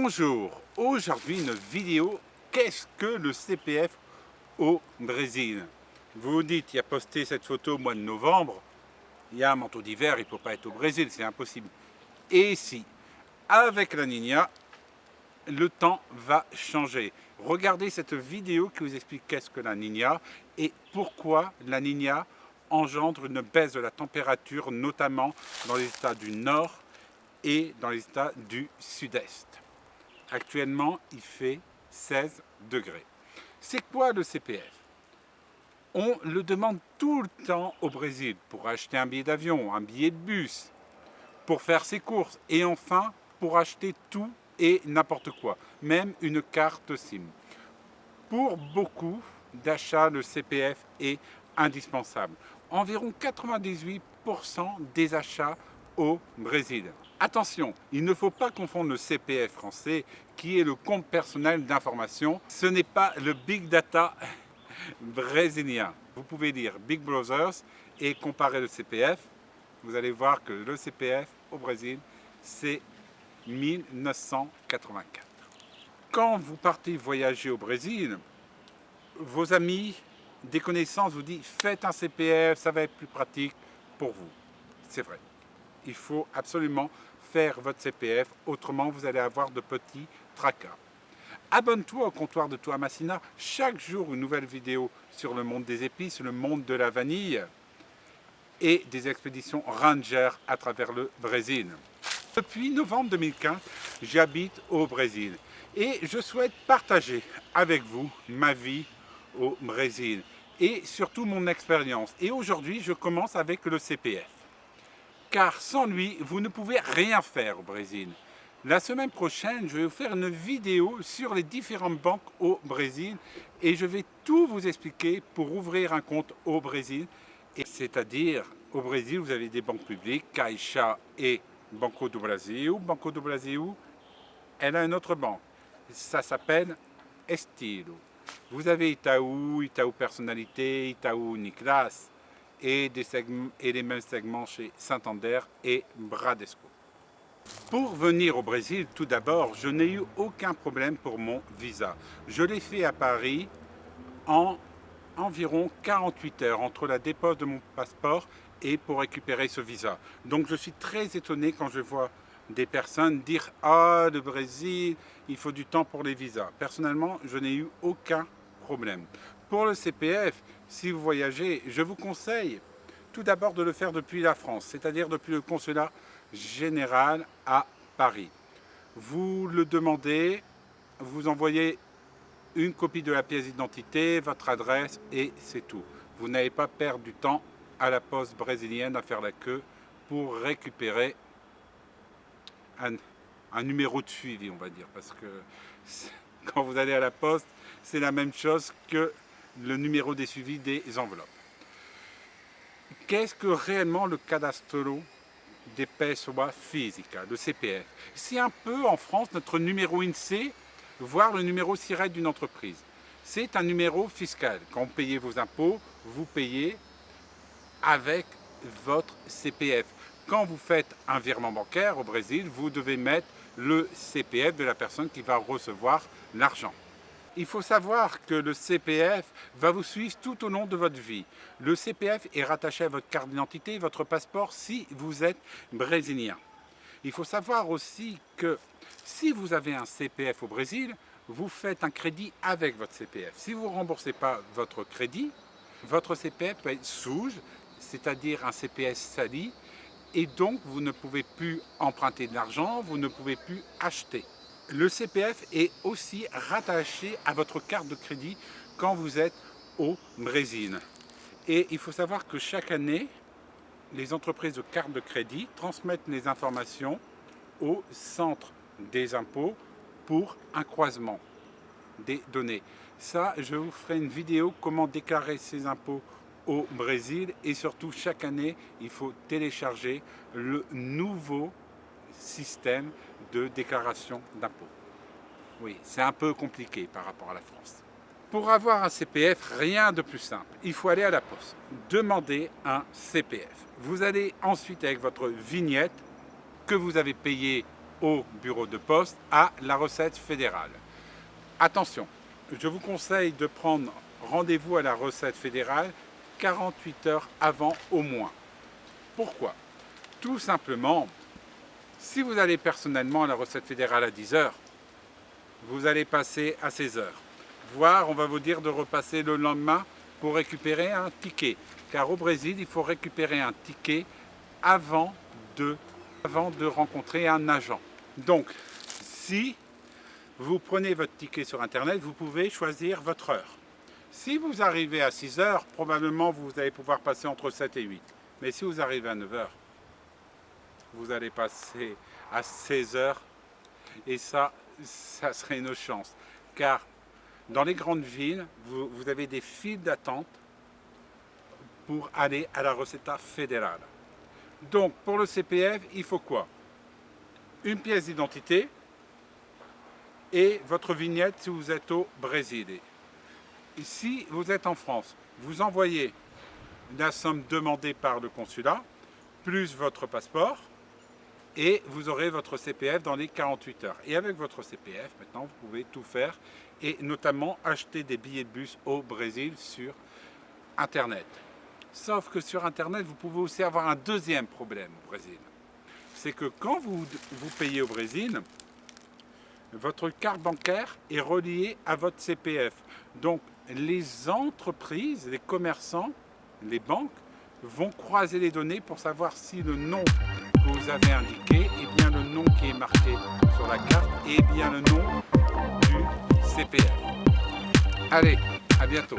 Bonjour, aujourd'hui une vidéo, qu'est-ce que le CPF au Brésil? Vous vous dites, il a posté cette photo au mois de novembre, il y a un manteau d'hiver, il ne peut pas être au Brésil, c'est impossible. Et si, avec la Niña, le temps va changer. Regardez cette vidéo qui vous explique qu'est-ce que la Niña et pourquoi la Niña engendre une baisse de la température, notamment dans les États du Nord et dans les États du Sud-Est. Actuellement, il fait 16 degrés. C'est quoi le CPF? On le demande tout le temps au Brésil pour acheter un billet d'avion, un billet de bus, pour faire ses courses et enfin pour acheter tout et n'importe quoi, même une carte SIM. Pour beaucoup d'achats, le CPF est indispensable. Environ 98% des achats au Brésil. Attention, il ne faut pas confondre le CPF français qui est le compte personnel d'information. Ce n'est pas le Big Data brésilien. Vous pouvez lire Big Brothers et comparer le CPF. Vous allez voir que le CPF au Brésil, c'est 1984. Quand vous partez voyager au Brésil, vos amis, des connaissances vous disent faites un CPF, ça va être plus pratique pour vous. C'est vrai. Il faut absolument faire votre CPF, autrement vous allez avoir de petits tracas. Abonne-toi au comptoir de Toamasina, chaque jour une nouvelle vidéo sur le monde des épices, le monde de la vanille et des expéditions ranger à travers le Brésil. Depuis novembre 2015, j'habite au Brésil et je souhaite partager avec vous ma vie au Brésil et surtout mon expérience. Et aujourd'hui, je commence avec le CPF. Car sans lui, vous ne pouvez rien faire au Brésil. La semaine prochaine, je vais vous faire une vidéo sur les différentes banques au Brésil et je vais tout vous expliquer pour ouvrir un compte au Brésil. C'est-à-dire, au Brésil, vous avez des banques publiques, Caixa et Banco do Brasil. Banco do Brasil, elle a une autre banque. Ça s'appelle Estilo. Vous avez Itaú, Itaú Personnalité, Itaú Uniclass et les mêmes segments chez Santander et Bradesco. Pour venir au Brésil, tout d'abord, je n'ai eu aucun problème pour mon visa. Je l'ai fait à Paris en environ 48 heures entre la dépose de mon passeport et pour récupérer ce visa. Donc je suis très étonné quand je vois des personnes dire « Ah, le Brésil, il faut du temps pour les visas ». Personnellement, je n'ai eu aucun problème. Pour le CPF, si vous voyagez, je vous conseille tout d'abord de le faire depuis la France, c'est-à-dire depuis le consulat général à Paris. Vous le demandez, vous envoyez une copie de la pièce d'identité, votre adresse et c'est tout. Vous n'allez pas perdre du temps à la poste brésilienne à faire la queue pour récupérer un numéro de suivi, on va dire, parce que quand vous allez à la poste, c'est la même chose que le numéro des suivis des enveloppes. Qu'est-ce que réellement le cadastro de pessoa física, le CPF? C'est un peu en France notre numéro INSEE, voire le numéro SIRET d'une entreprise. C'est un numéro fiscal. Quand vous payez vos impôts, vous payez avec votre CPF. Quand vous faites un virement bancaire au Brésil, vous devez mettre le CPF de la personne qui va recevoir l'argent. Il faut savoir que le CPF va vous suivre tout au long de votre vie. Le CPF est rattaché à votre carte d'identité, votre passeport si vous êtes brésilien. Il faut savoir aussi que si vous avez un CPF au Brésil, vous faites un crédit avec votre CPF. Si vous ne remboursez pas votre crédit, votre CPF peut être souge, c'est-à-dire un CPF sali, et donc vous ne pouvez plus emprunter de l'argent, vous ne pouvez plus acheter. Le CPF est aussi rattaché à votre carte de crédit quand vous êtes au Brésil. Et il faut savoir que chaque année, les entreprises de cartes de crédit transmettent les informations au centre des impôts pour un croisement des données. Ça, je vous ferai une vidéo comment déclarer ses impôts au Brésil et surtout chaque année, il faut télécharger le nouveau système de déclaration d'impôts. Oui, c'est un peu compliqué par rapport à la France. Pour avoir un CPF, rien de plus simple. Il faut aller à la poste, demander un CPF. Vous allez ensuite avec votre vignette que vous avez payée au bureau de poste à la recette fédérale. Attention, je vous conseille de prendre rendez-vous à la recette fédérale 48 heures avant au moins. Pourquoi? Tout simplement, si vous allez personnellement à la recette fédérale à 10 heures, vous allez passer à 16 heures. Voire, on va vous dire de repasser le lendemain pour récupérer un ticket. Car au Brésil, il faut récupérer un ticket avant de rencontrer un agent. Donc, si vous prenez votre ticket sur Internet, vous pouvez choisir votre heure. Si vous arrivez à 6 heures, probablement vous allez pouvoir passer entre 7 et 8. Mais si vous arrivez à 9 heures, vous allez passer à 16 heures. Et ça serait une chance. Car dans les grandes villes, vous avez des files d'attente pour aller à la Receita fédérale. Donc, pour le CPF, il faut quoi? Une pièce d'identité et votre vignette si vous êtes au Brésil. Si vous êtes en France, vous envoyez la somme demandée par le consulat, plus votre passeport, et vous aurez votre CPF dans les 48 heures. Et avec votre CPF, maintenant, vous pouvez tout faire, et notamment acheter des billets de bus au Brésil sur Internet. Sauf que sur Internet, vous pouvez aussi avoir un deuxième problème au Brésil. C'est que quand vous payez au Brésil, votre carte bancaire est reliée à votre CPF. Donc, les entreprises, les commerçants, les banques vont croiser les données pour savoir si le nom que vous avez indiqué est bien le nom qui est marqué sur la carte et bien le nom du CPF. Allez, à bientôt.